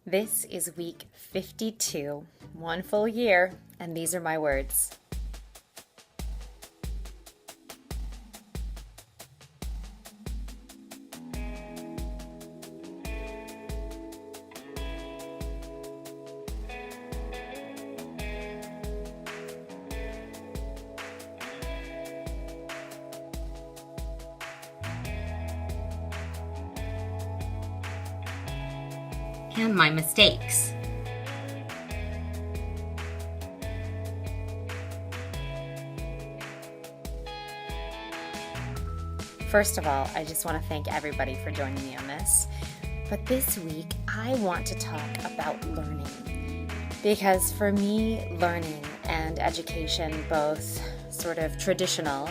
This is week 52, one full year, and these are my words. And my mistakes. First of all, I just want to thank everybody for joining me on this. But this week, I want to talk about learning. Because for me, learning and education, both sort of traditional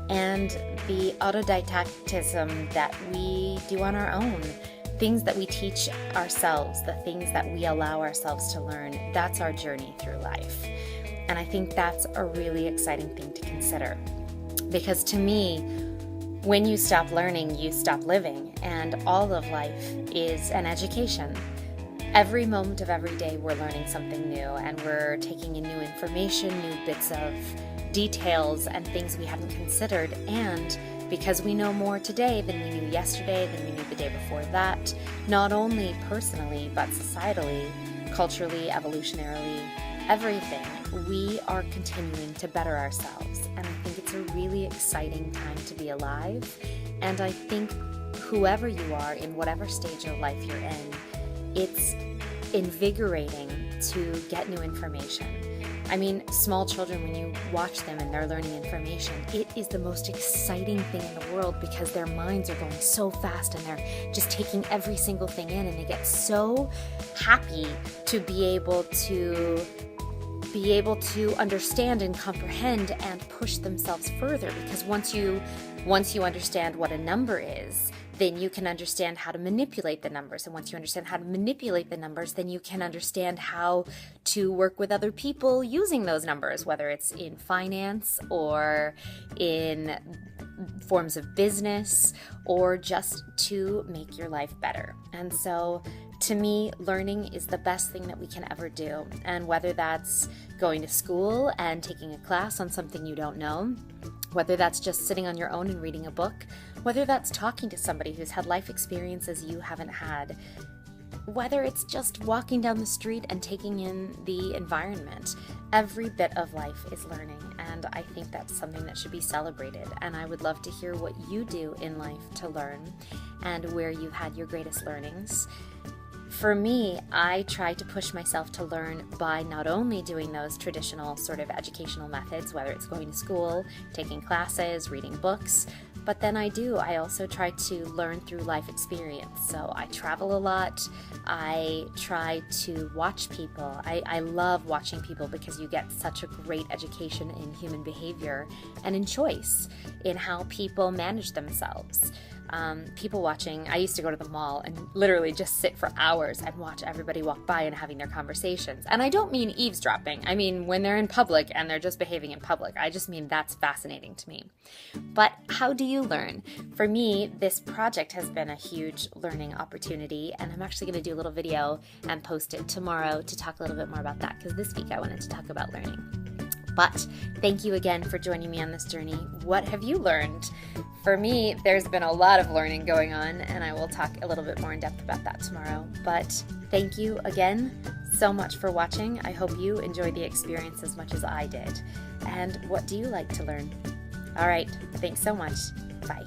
and the autodidactism that we do on our own, things that we teach ourselves, the things that we allow ourselves to learn, that's our journey through life. And I think that's a really exciting thing to consider. Because to me, when you stop learning, you stop living, and all of life is an education. Every moment of every day, we're learning something new, and we're taking in new information, new bits of details, and things we hadn't considered, and because we know more today than we knew yesterday, than we knew the day before that, not only personally, but societally, culturally, evolutionarily, everything, we are continuing to better ourselves. And I think it's a really exciting time to be alive. And I think whoever you are, in whatever stage of life you're in, it's invigorating to get new information. I mean, small children, when you watch them and they're learning information, it is the most exciting thing in the world because their minds are going so fast and they're just taking every single thing in, and they get so happy to be able to understand and comprehend and push themselves further, because once you understand what a number is, then you can understand how to manipulate the numbers. And once you understand how to manipulate the numbers, then you can understand how to work with other people using those numbers, whether it's in finance or in forms of business or just to make your life better. And so to me, learning is the best thing that we can ever do. And whether that's going to school and taking a class on something you don't know, whether that's just sitting on your own and reading a book, whether that's talking to somebody who's had life experiences you haven't had, whether it's just walking down the street and taking in the environment, every bit of life is learning. And I think that's something that should be celebrated. And I would love to hear what you do in life to learn and where you've had your greatest learnings. For me, I try to push myself to learn by not only doing those traditional sort of educational methods, whether it's going to school, taking classes, reading books, but then I also try to learn through life experience. So I travel a lot. I try to watch people. I love watching people because you get such a great education in human behavior and in choice, in how people manage themselves. People watching, I used to go to the mall and literally just sit for hours and watch everybody walk by and having their conversations. And I don't mean eavesdropping. I mean when they're in public and they're just behaving in public. I just mean that's fascinating to me. But how do you learn? For me, this project has been a huge learning opportunity, and I'm actually going to do a little video and post it tomorrow to talk a little bit more about that, because this week I wanted to talk about learning. But thank you again for joining me on this journey. What have you learned? For me, there's been a lot of learning going on, and I will talk a little bit more in depth about that tomorrow. But thank you again so much for watching. I hope you enjoyed the experience as much as I did. And what do you like to learn? All right, thanks so much. Bye.